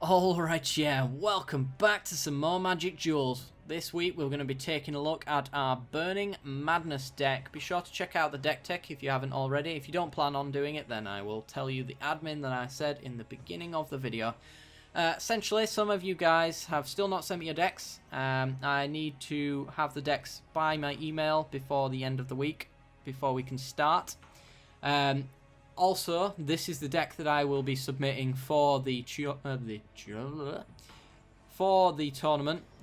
Alright, yeah, welcome back to some more Magic Duels. This week we're going to be taking a look at our Burning Madness deck. Be sure to check out the deck tech if you haven't already. If you don't plan on doing it, then I will tell you the admin that I said in the beginning of the video. Essentially, some of you guys have still not sent me your decks. I need to have the decks by my email before the end of the week, before we can start. Also, this is the deck that I will be submitting for the tournament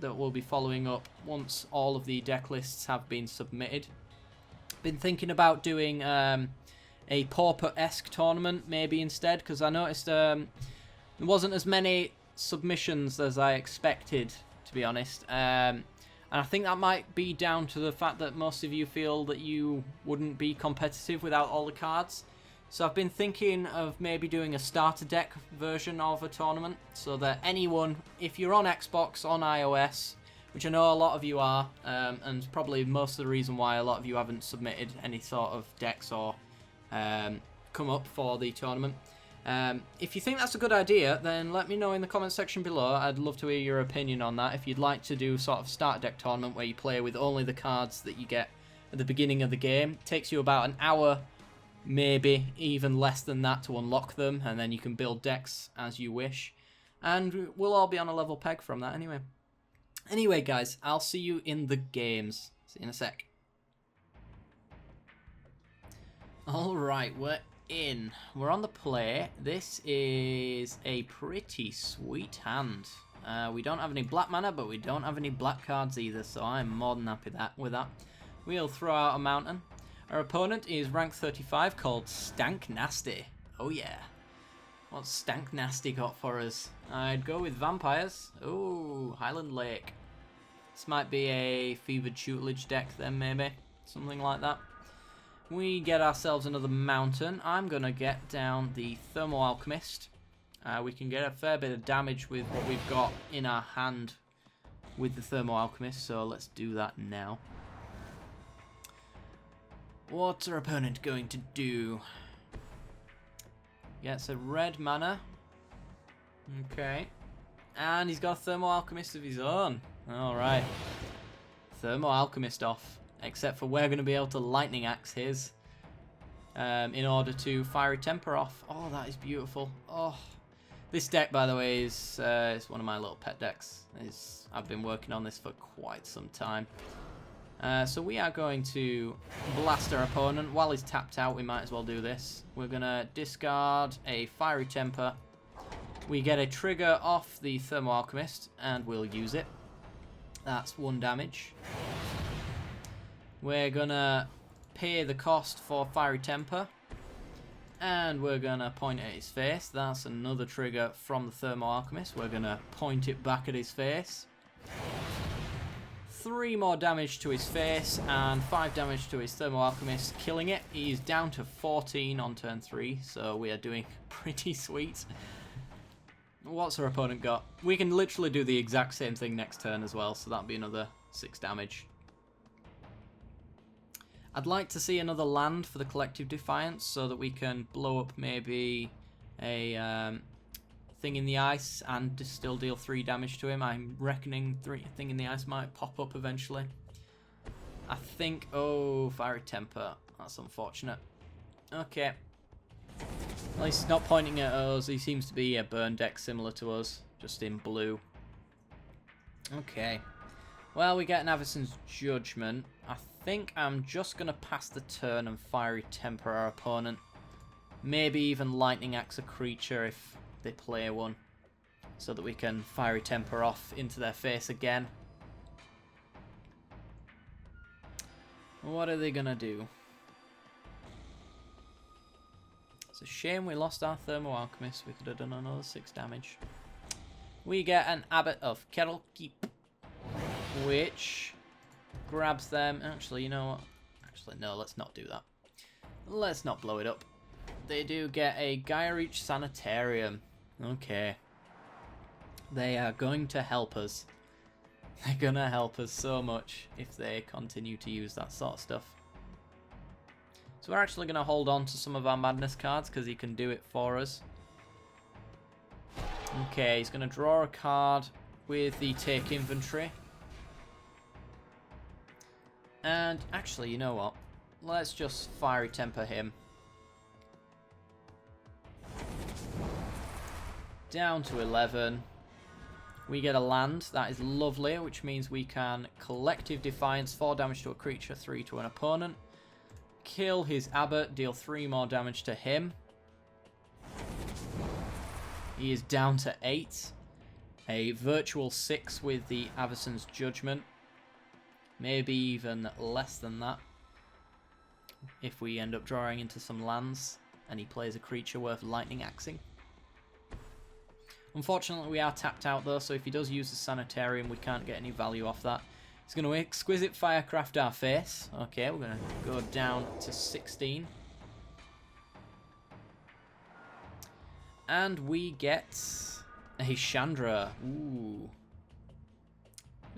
that will be following up once all of the deck lists have been submitted. Been thinking about doing a Pauper-esque tournament maybe instead, because I noticed there wasn't as many submissions as I expected, to be honest. And I think that might be down to the fact that most of you feel that you wouldn't be competitive without all the cards. So I've been thinking of maybe doing a starter deck version of a tournament so that anyone, if you're on Xbox, on iOS, which I know a lot of you are, and probably most of the reason why a lot of you haven't submitted any sort of decks or come up for the tournament. If you think that's a good idea, then let me know in the comment section below. I'd love to hear your opinion on that. If you'd like to do sort of starter deck tournament where you play with only the cards that you get at the beginning of the game. It takes you about an hour, maybe even less than that, to unlock them, and then you can build decks as you wish, and we'll all be on a level peg from that anyway guys, I'll see you in the games. See you in a sec. Alright, we're on the play. This is a pretty sweet hand. We don't have any black mana, but we don't have any black cards either, so I'm more than happy with that. We'll throw out a mountain. Our opponent is rank 35, called Stank Nasty. Oh yeah. What's Stank Nasty got for us? I'd go with vampires. Oh, Highland Lake. This might be a fevered tutelage deck then, maybe. Something like that. We get ourselves another mountain. I'm going to get down the Thermal Alchemist. We can get a fair bit of damage with what we've got in our hand with the Thermal Alchemist, so let's do that now. What's our opponent going to do? Gets a red mana. Okay. And he's got a Thermal Alchemist of his own. Alright. Thermal Alchemist off. Except for we're going to be able to Lightning Axe his. In order to Fiery Temper off. Oh, that is beautiful. Oh. This deck, by the way, is one of my little pet decks. I've been working on this for quite some time. So we are going to blast our opponent. While he's tapped out, we might as well do this. We're going to discard a Fiery Temper. We get a trigger off the Thermal Alchemist, and we'll use it. That's 1 damage. We're going to pay the cost for Fiery Temper, and we're going to point at his face. That's another trigger from the Thermal Alchemist. We're going to point it back at his face. 3 more damage to his face and 5 damage to his Thermal Alchemist, killing it. He's down to 14 on turn 3, so we are doing pretty sweet. What's our opponent got? We can literally do the exact same thing next turn as well, so that'll be another 6 damage. I'd like to see another land for the Collective Defiance so that we can blow up maybe a Thing in the Ice and still deal 3 damage to him. I'm reckoning Thing in the Ice might pop up eventually. I think... Oh, Fiery Temper. That's unfortunate. Okay. At least he's not pointing at us. He seems to be a burn deck similar to us, just in blue. Okay. Well, we get an Avison's Judgment. I think I'm just going to pass the turn and Fiery Temper our opponent. Maybe even Lightning Axe a creature if they play one, so that we can Fiery Temper off into their face again. What are they gonna do? It's a shame we lost our Thermal Alchemist. We could have done another 6 damage. We get an Abbot of Kettle Keep, which grabs them. Actually, you know what? Actually, no, let's not do that. Let's not blow it up. They do get a Gaia Reach Sanitarium. Okay. They are going to help us. They're going to help us so much if they continue to use that sort of stuff. So we're actually going to hold on to some of our Madness cards because he can do it for us. Okay, he's going to draw a card with the take inventory. And actually, you know what? Let's just fiery temper him. Down to 11. We get a land. That is lovely, which means we can Collective Defiance, 4 damage to a creature, 3 to an opponent. Kill his abbot, deal 3 more damage to him. He is down to 8. A virtual 6 with the Avacyn's Judgment. Maybe even less than that. If we end up drawing into some lands and he plays a creature worth lightning axing. Unfortunately, we are tapped out though, so if he does use the Sanitarium, we can't get any value off that. He's going to Exquisite Firecraft our face. Okay, we're going to go down to 16. And we get a Chandra. Ooh.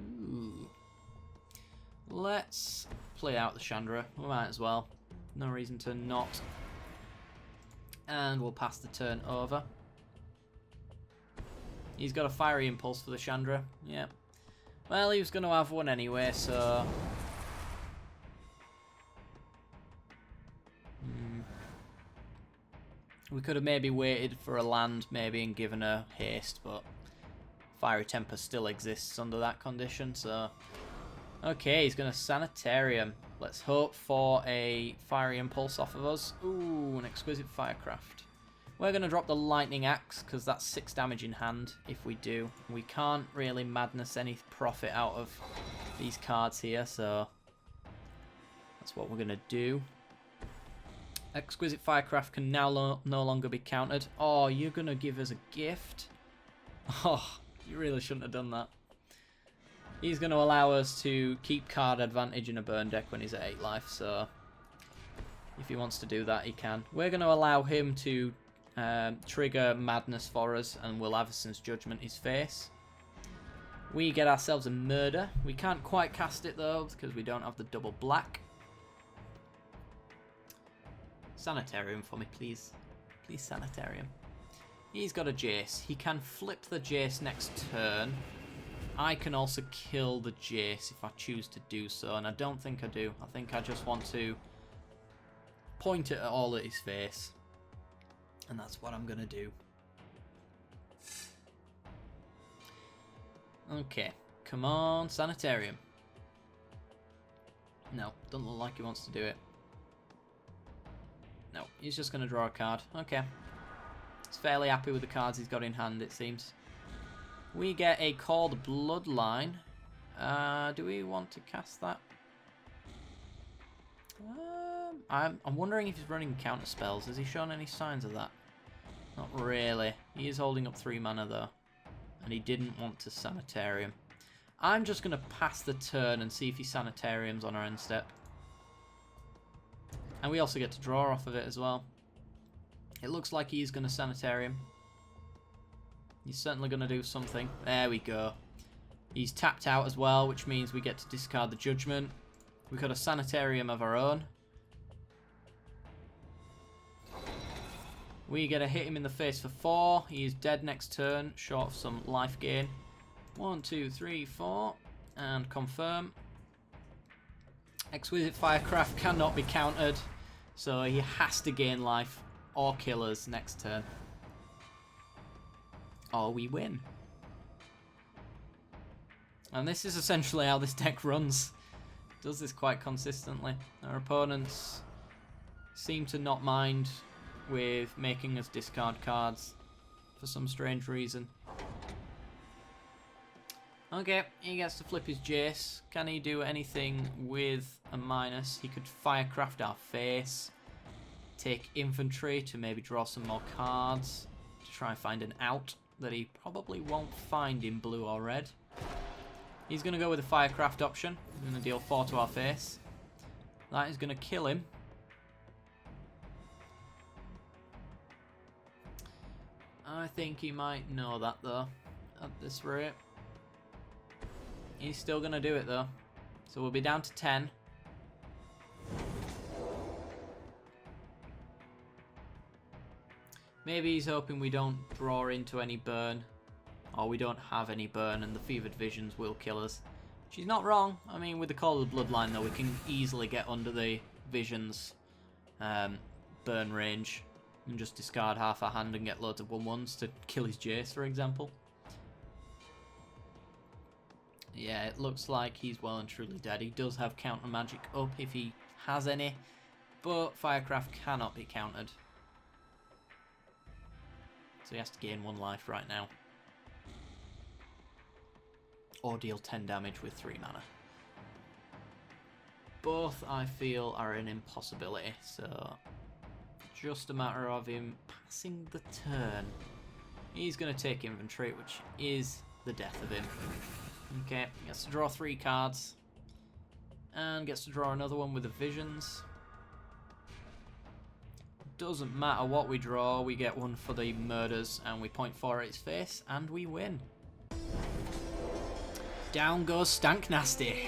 Ooh. Let's play out the Chandra. We might as well. No reason to not. And we'll pass the turn over. He's got a Fiery Impulse for the Chandra. Yeah. Well, he was going to have one anyway, so... We could have maybe waited for a land, maybe, and given her haste, but... Fiery Temper still exists under that condition, so... Okay, he's going to Sanitarium. Let's hope for a Fiery Impulse off of us. Ooh, an Exquisite Firecraft. We're going to drop the Lightning Axe, because that's 6 damage in hand if we do. We can't really Madness any profit out of these cards here, so that's what we're going to do. Exquisite Firecraft can now no longer be countered. Oh, you're going to give us a gift? Oh, you really shouldn't have done that. He's going to allow us to keep card advantage in a burn deck when he's at 8 life, so if he wants to do that, he can. We're going to allow him to trigger Madness for us, and we'll Avacyn's Judgment his face. We get ourselves a Murder. We can't quite cast it though because we don't have the double black. Sanitarium for me, please. Please, Sanitarium. He's got a Jace. He can flip the Jace next turn. I can also kill the Jace if I choose to do so, and I don't think I do. I think I just want to point it all at his face. And that's what I'm going to do. Okay. Come on, Sanitarium. No, doesn't look like he wants to do it. No, he's just going to draw a card. Okay. He's fairly happy with the cards he's got in hand, it seems. We get a Called Bloodline. Do we want to cast that? I'm wondering if he's running counter spells. Has he shown any signs of that? Not really. He is holding up 3 mana though. And he didn't want to Sanitarium. I'm just going to pass the turn and see if he Sanitariums on our end step. And we also get to draw off of it as well. It looks like he's going to Sanitarium. He's certainly going to do something. There we go. He's tapped out as well, which means we get to discard the Judgment. We've got a Sanitarium of our own. We get to hit him in the face for 4. He is dead next turn, short of some life gain. 1, 2, 3, 4. And confirm. Exquisite Firecraft cannot be countered, so he has to gain life or kill us next turn. Or we win. And this is essentially how this deck runs. It does this quite consistently. Our opponents seem to not mind with making us discard cards for some strange reason. Okay, he gets to flip his Jace. Can he do anything with a minus? He could Firecraft our face, take infantry to maybe draw some more cards, to try and find an out that he probably won't find in blue or red. He's going to go with the Firecraft option. He's going to deal 4 to our face. That is going to kill him. I think he might know that though, at this rate. He's still going to do it though. So we'll be down to 10. Maybe he's hoping we don't draw into any burn, or we don't have any burn and the Fevered Visions will kill us. She's not wrong. I mean, with the Call of the Bloodline though, we can easily get under the Visions burn range and just discard half our hand and get loads of 1/1s to kill his Jace, for example. Yeah, it looks like he's well and truly dead. He does have counter magic up if he has any, but Firecraft cannot be countered. So he has to gain 1 life right now. Or deal 10 damage with 3 mana. Both, I feel, are an impossibility, so just a matter of him passing the turn. He's going to take inventory, which is the death of him. Okay, he gets to draw 3 cards. And gets to draw another one with the Visions. Doesn't matter what we draw, we get 1 for the murders, and we point 4 at his face, and we win. Down goes Stank Nasty.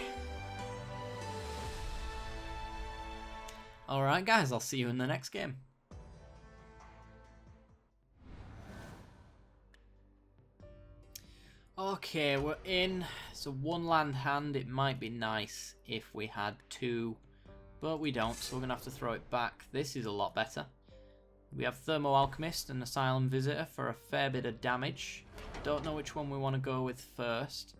Alright guys, I'll see you in the next game. Okay, we're in. It's a 1-land hand. It might be nice if we had 2, but we don't, so we're going to have to throw it back. This is a lot better. We have Thermo Alchemist and Asylum Visitor for a fair bit of damage. Don't know which one we want to go with first.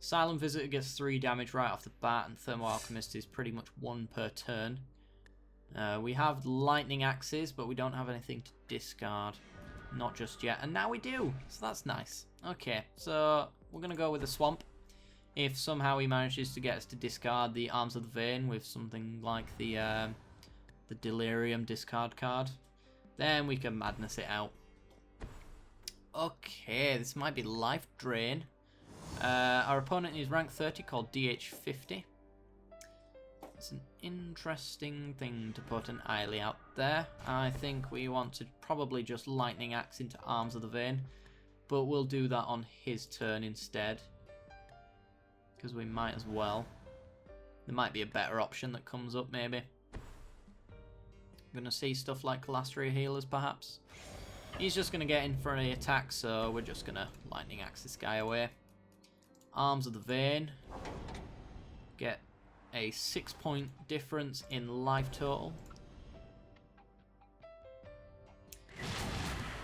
Asylum Visitor gets 3 damage right off the bat, and Thermo Alchemist is pretty much 1 per turn. We have Lightning Axes, but we don't have anything to discard. Not just yet, and now we do, so that's nice. Okay, so we're going to go with the Swamp. If somehow he manages to get us to discard the Arms of the Vein with something like the Delirium discard card, then we can Madness it out. Okay, this might be Life Drain. Our opponent is rank 30 called DH50. It's an interesting thing to put an Eiley out there. I think we want to probably just Lightning Axe into Arms of the Vein, but we'll do that on his turn instead, because we might as well. There might be a better option that comes up maybe. I'm going to see stuff like Calastria Healers perhaps. He's just going to get in for an attack, so we're just going to Lightning Axe this guy away. Arms of the Vein. Get a 6-point difference in life total.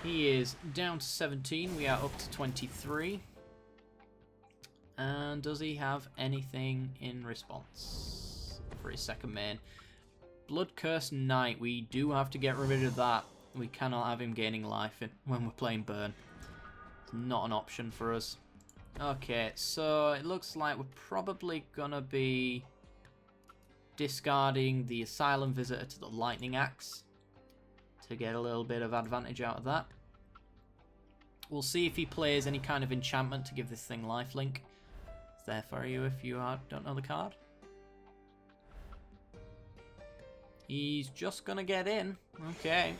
He is down to 17. We are up to 23. And does he have anything in response for his second main? Blood Curse Knight. We do have to get rid of that. We cannot have him gaining life when we're playing Burn. It's not an option for us. Okay, so it looks like we're probably gonna be discarding the Asylum Visitor to the Lightning Axe to get a little bit of advantage out of that. We'll see if he plays any kind of enchantment to give this thing lifelink. It's there for you if you don't know the card. He's just gonna get in. Okay.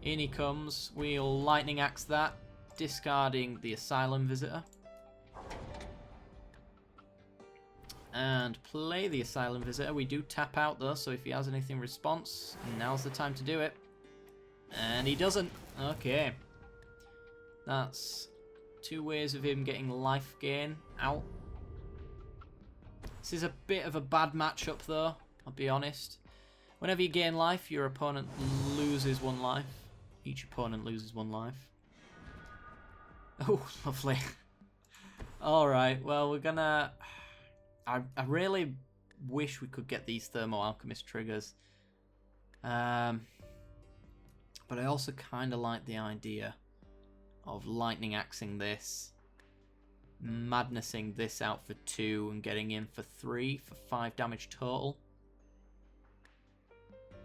In he comes. We'll Lightning Axe that, discarding the Asylum Visitor. And play the Asylum Visitor. We do tap out though, so if he has anything response, now's the time to do it. And he doesn't. Okay. That's 2 ways of him getting life gain out. This is a bit of a bad matchup though, I'll be honest. Whenever you gain life, your opponent loses 1 life. Each opponent loses 1 life. Oh, lovely. Alright, well, we're gonna... I really wish we could get these Thermo Alchemist triggers. But I also kind of like the idea of Lightning Axing this, Madnessing this out for 2 and getting in for 3 for 5 damage total.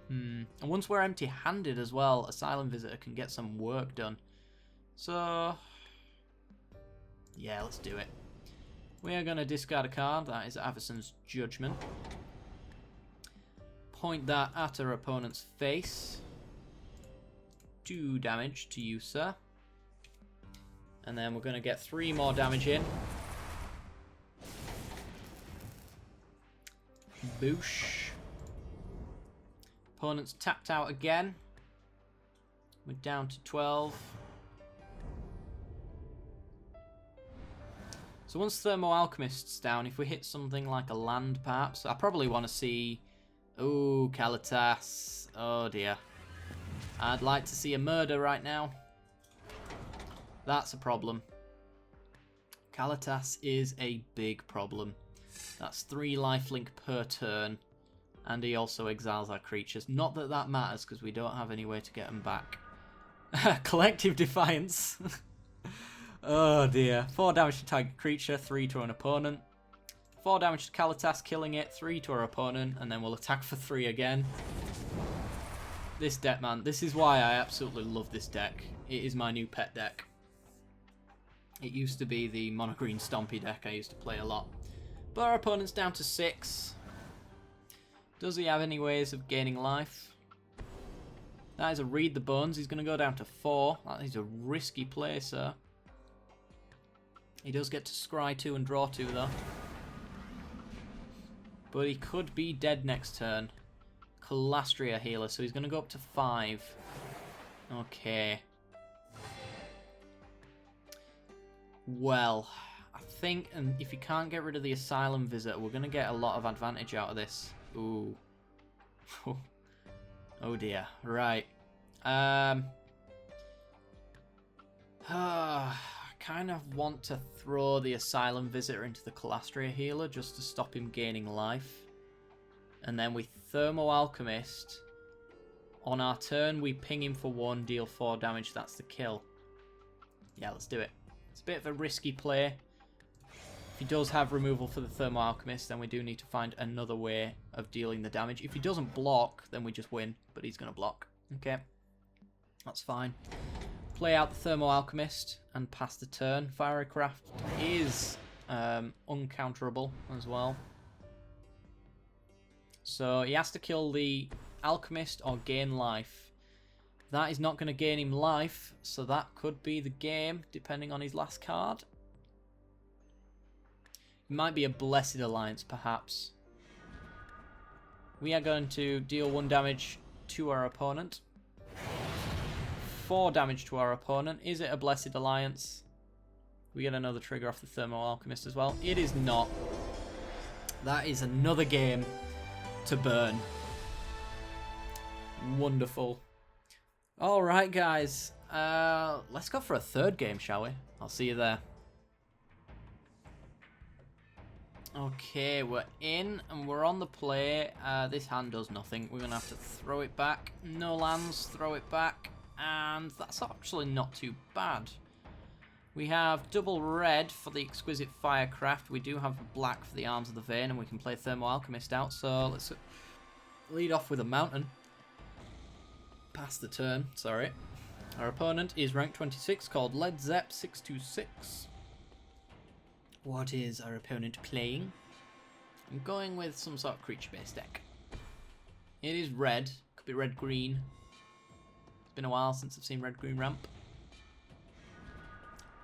And once we're empty-handed as well, Asylum Visitor can get some work done. So, yeah, let's do it. We are going to discard a card. That is Averson's Judgment. Point that at our opponent's face. 2 damage to you, sir. And then we're going to get 3 more damage in. Boosh. Opponent's tapped out again. We're down to 12. So once Thermo Alchemist's down, if we hit something like a land perhaps, I probably want to see... Ooh, Kalitas. Oh dear. I'd like to see a murder right now. That's a problem. Kalitas is a big problem. That's 3 lifelink per turn. And he also exiles our creatures. Not that that matters, because we don't have any way to get them back. Collective Defiance. Oh dear. 4 damage to target creature, 3 to an opponent. 4 damage to Kalitas, killing it, 3 to our opponent, and then we'll attack for 3 again. This deck, man. This is why I absolutely love this deck. It is my new pet deck. It used to be the mono-green Stompy deck I used to play a lot. But our opponent's down to 6. Does he have any ways of gaining life? That is a Read the Bones. He's going to go down to 4. That is a risky play, sir. He does get to scry 2 and draw 2, though. But he could be dead next turn. Calastria healer, so he's going to go up to 5. Okay. Well, I think and if you can't get rid of the Asylum Visitor, we're going to get a lot of advantage out of this. Ooh. Oh dear. Right. I kind of want to throw the Asylum Visitor into the Calastria healer just to stop him gaining life. And then we Thermo Alchemist. On our turn, we ping him for 1, deal 4 damage. That's the kill. Yeah, let's do it. It's a bit of a risky play. If he does have removal for the Thermo Alchemist, then we do need to find another way of dealing the damage. If he doesn't block, then we just win. But he's going to block. Okay. That's fine. Play out the Thermo Alchemist and pass the turn. Firecraft is uncounterable as well. So he has to kill the Alchemist or gain life. That is not going to gain him life, so that could be the game, depending on his last card. It might be a Blessed Alliance, perhaps. We are going to deal 1 damage to our opponent. 4 damage to our opponent. Is it a Blessed Alliance? We get another trigger off the Thermo Alchemist as well. It is not. That is another game to burn. Wonderful. Alright guys, let's go for a 3rd game, shall we? I'll see you there. Okay, we're in and we're on the play. This hand does nothing. We're going to have to throw it back. No lands, throw it back. And that's actually not too bad. We have double red for the Exquisite Firecraft. We do have black for the Arms of the Vein, and we can play Thermo Alchemist out. So let's lead off with a mountain. Pass the turn, sorry. Our opponent is rank 26, called Led Zepp 626. What is our opponent playing? I'm going with some sort of creature-based deck. It is red. Could be red-green. It's been a while since I've seen red-green ramp.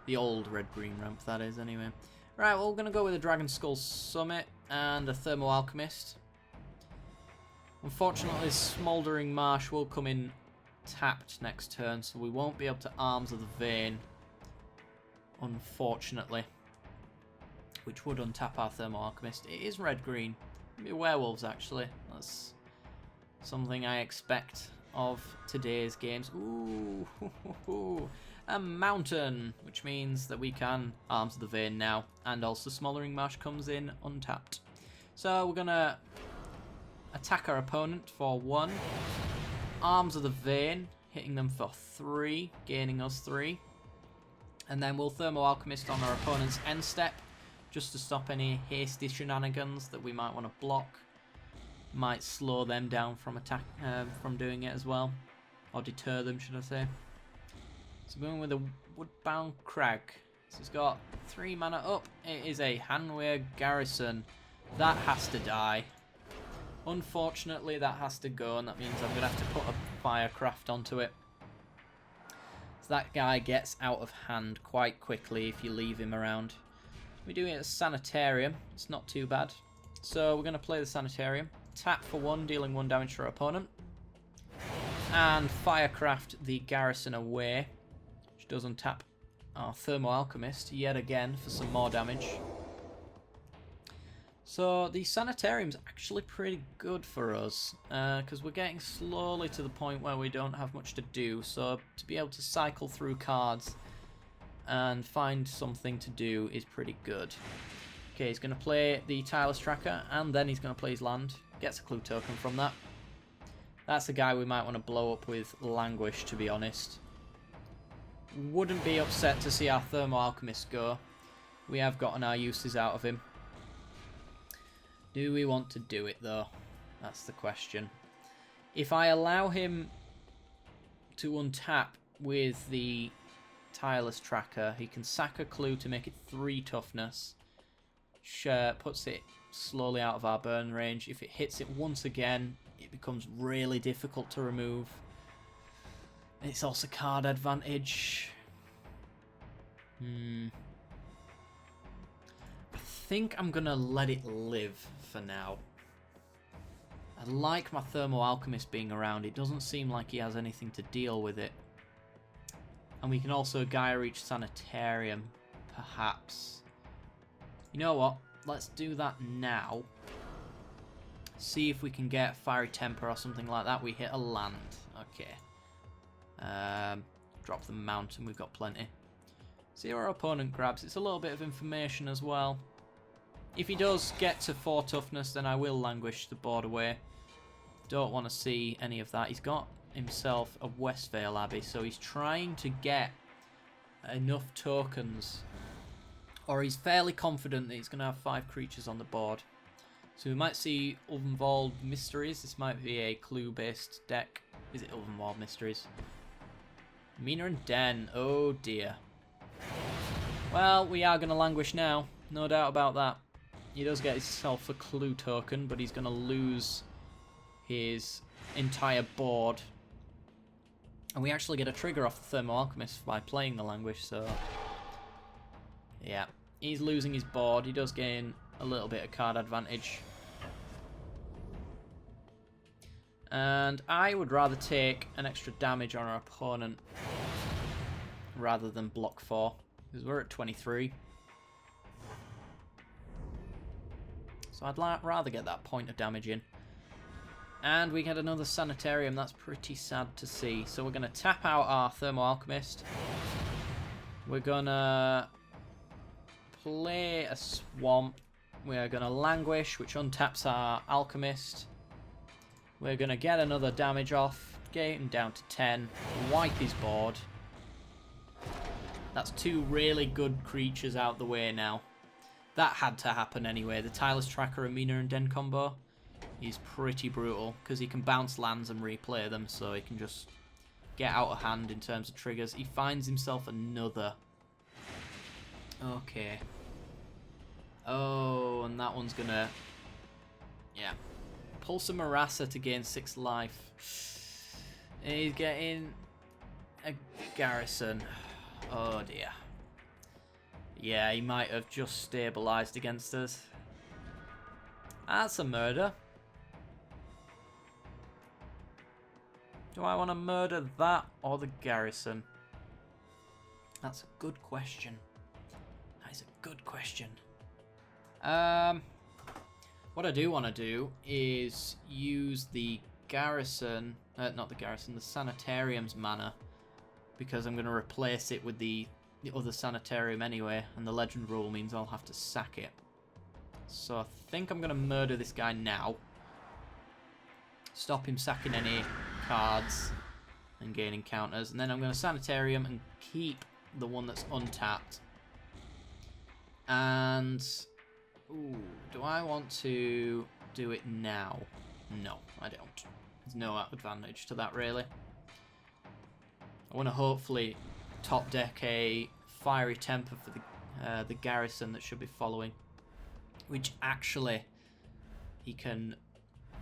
The old red-green ramp, that is, anyway. Right, well, we're going to go with a Dragon Skull Summit and a Thermo Alchemist. Unfortunately, Smouldering Marsh will come in tapped next turn, so we won't be able to Arms of the Vein, unfortunately. Which would untap our Thermo Alchemist. It is red-green. Maybe werewolves, actually. That's something I expect of today's games. Ooh, a mountain, which means that we can Arms of the Vein now. And also Smouldering Marsh comes in untapped. So we're going to attack our opponent for 1. Arms of the Vein, hitting them for 3, gaining us 3. And then we'll Thermo Alchemist on our opponent's end step, just to stop any hasty shenanigans that we might want to block. Might slow them down from from doing it as well. Or deter them, should I say. So going with a Woodbound Crag. So it's got 3 mana up. It is a Hanweir Garrison. That has to die. Unfortunately, that has to go, and that means I'm going to have to put a Firecraft onto it. So that guy gets out of hand quite quickly if you leave him around. We do it as Sanitarium. It's not too bad. So we're going to play the Sanitarium. Tap for 1, dealing 1 damage to our opponent. and firecraft the garrison away, which does untap our Thermal Alchemist yet again for some more damage. So the Sanitarium's actually pretty good for us, because we're getting slowly to the point where we don't have much to do, so to be able to cycle through cards and find something to do is pretty good. Okay, he's going to play the Tireless Tracker, and then he's going to play his land. Gets a clue token from that. That's a guy we might want to blow up with Languish, to be honest. Wouldn't be upset to see our Thermal Alchemist go. We have gotten our uses out of him. Do we want to do it, though? That's the question. If I allow him to untap with the Tireless Tracker, he can sack a clue to make it 3 toughness. Which puts it slowly out of our burn range. If it hits it once again, it becomes really difficult to remove. It's also card advantage. I think I'm going to let it live for now. I like my Thermal Alchemist being around. It doesn't seem like he has anything to deal with it. And we can also Gaia Reach Sanitarium, perhaps. You know what? Let's do that now. See if we can get Fiery Temper or something like that. We hit a land. Okay. Drop the mountain. We've got plenty. See our opponent grabs. It's a little bit of information as well. If he does get to 4 toughness, then I will Languish the board away. Don't want to see any of that. He's got himself a Westvale Abbey, so he's trying to get enough tokens, or he's fairly confident that he's going to have 5 creatures on the board. So we might see Ulvenwald Mysteries. This might be a clue-based deck. Is it Ulvenwald Mysteries? Mina and Den. Oh dear. Well, we are going to Languish now. No doubt about that. He does get himself a clue token, but he's going to lose his entire board. And we actually get a trigger off the Thermal Alchemist by playing the Languish, so... yeah, he's losing his board. He does gain a little bit of card advantage. And I would rather take an extra damage on our opponent rather than block 4, because we're at 23. So I'd rather get that point of damage in. And we get another Sanitarium. That's pretty sad to see. So we're going to tap out our Thermal Alchemist. We're going to play a Swamp. We are going to Languish, which untaps our Alchemist. We're going to get another damage off. Get him down to 10. Wipe his board. That's 2 really good creatures out the way now. That had to happen anyway. The Tireless Tracker and Mina and Den combo is pretty brutal, because he can bounce lands and replay them, so he can just get out of hand in terms of triggers. He finds himself another. Okay. Oh, and that one's gonna... yeah. Pulse a Marassa to gain 6 life. He's getting a garrison. Oh dear. Yeah, he might have just stabilised against us. That's a murder. Do I want to murder that or the garrison? That's a good question. That is a good question. What I do want to do is use the garrison, not the garrison, the Sanitarium's mana, because I'm going to replace it with the other Sanitarium anyway, and the legend rule means I'll have to sack it. So I think I'm going to murder this guy now. Stop him sacking any cards and gaining counters, and then I'm going to Sanitarium and keep the one that's untapped. And... ooh, do I want to do it now? No, I don't. There's no advantage to that, really. I want to hopefully top deck a Fiery Temper for the garrison that should be following, which actually he can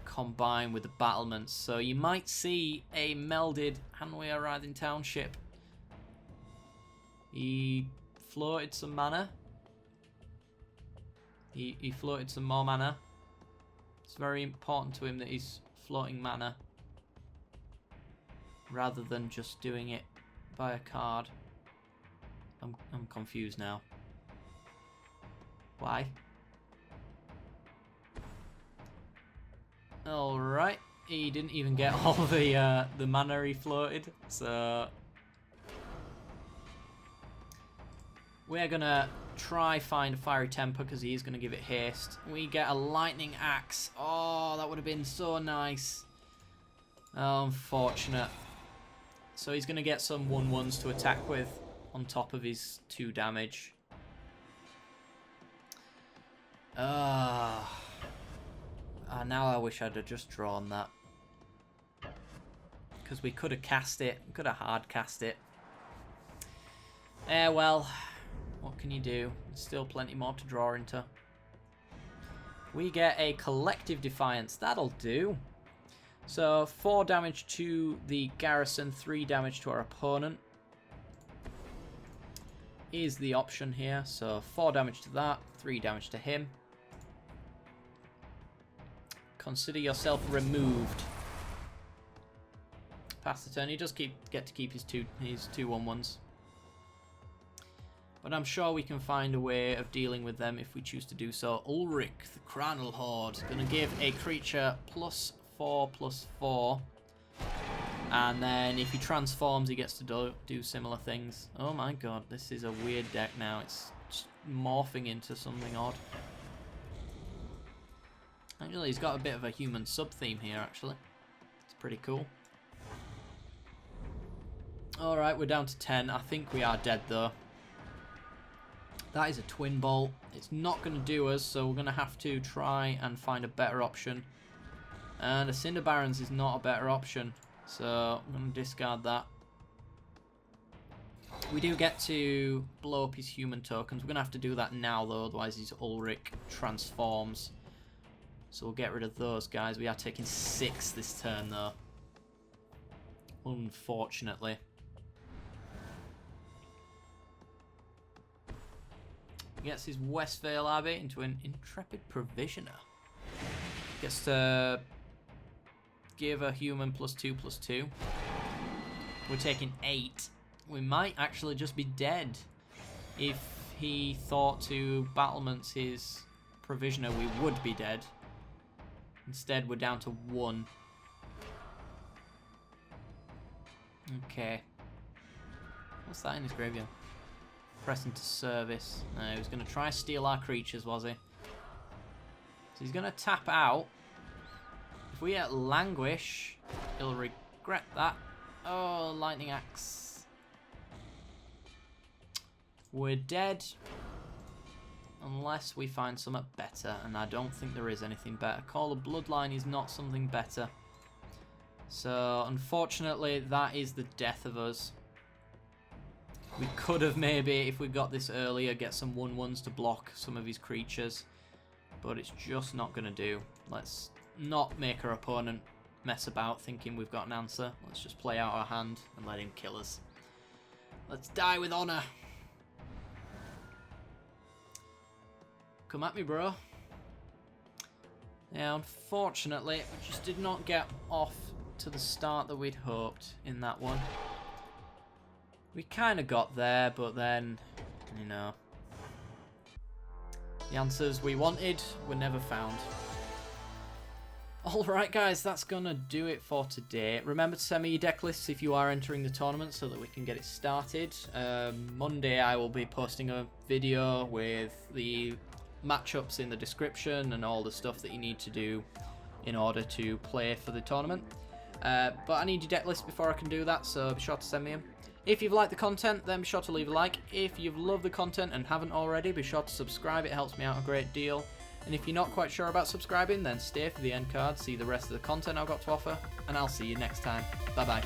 combine with the battlements. So you might see a melded Hanway Writhing Township. He floated some mana. He floated some more mana. It's very important to him that he's floating mana. rather than just doing it by a card. I'm confused now. Why? Alright, he didn't even get all the mana he floated, so we're gonna try find a fiery temper because he is gonna give it haste. We get a lightning axe. Oh, that would have been so nice. Oh, unfortunate. So he's gonna get some 1/1s to attack with on top of his 2 damage. Now I wish I'd have just drawn that. Because we could have cast it. We could have hard cast it. Well, what can you do? There's still plenty more to draw into. We get a collective defiance. That'll do. So 4 damage to the garrison, 3 damage to our opponent is the option here. So 4 damage to that, 3 damage to him. Consider yourself removed. Pass the turn. He does get to keep his two 1/1s. But I'm sure we can find a way of dealing with them if we choose to do so. Ulrich, the Cranel Horde, going to give a creature +4/+4. And then if he transforms, he gets to do similar things. Oh my god, this is a weird deck now. It's just morphing into something odd. Actually, he's got a bit of a human sub-theme here, actually. It's pretty cool. Alright, we're down to 10. I think we are dead, though. That is a twin bolt. It's not going to do us, so we're going to have to try and find a better option. And a Cinder Barons is not a better option, so I'm going to discard that. We do get to blow up his human tokens. We're going to have to do that now, though, otherwise his Ulrich transforms. So we'll get rid of those guys. We are taking 6 this turn, though. Unfortunately. Gets his Westvale Abbey into an Intrepid Provisioner. Gets to give a human +2/+2. We're taking 8. We might actually just be dead. If he thought to battlements his Provisioner, we would be dead. Instead, we're down to 1. Okay. What's that in his graveyard? Press into service. No, he was going to try steal our creatures, was he? So he's going to tap out. If we get Languish, he'll regret that. Oh, Lightning Axe. We're dead. Unless we find something better, and I don't think there is anything better. Call of Bloodline is not something better. So, unfortunately, that is the death of us. We could have maybe, if we got this earlier, get some 1/1s to block some of his creatures. But it's just not going to do. Let's not make our opponent mess about thinking we've got an answer. Let's just play out our hand and let him kill us. Let's die with honor. Come at me, bro. Yeah, unfortunately, we just did not get off to the start that we'd hoped in that one. We kind of got there, but then, you know, the answers we wanted were never found. Alright guys, that's gonna do it for today. Remember to send me your deck lists if you are entering the tournament so that we can get it started. Monday I will be posting a video with the matchups in the description and all the stuff that you need to do in order to play for the tournament. But I need your deck list before I can do that, so be sure to send me them. If you've liked the content, then be sure to leave a like. If you've loved the content and haven't already, be sure to subscribe. It helps me out a great deal. And if you're not quite sure about subscribing, then stay for the end card, see the rest of the content I've got to offer, and I'll see you next time. Bye bye.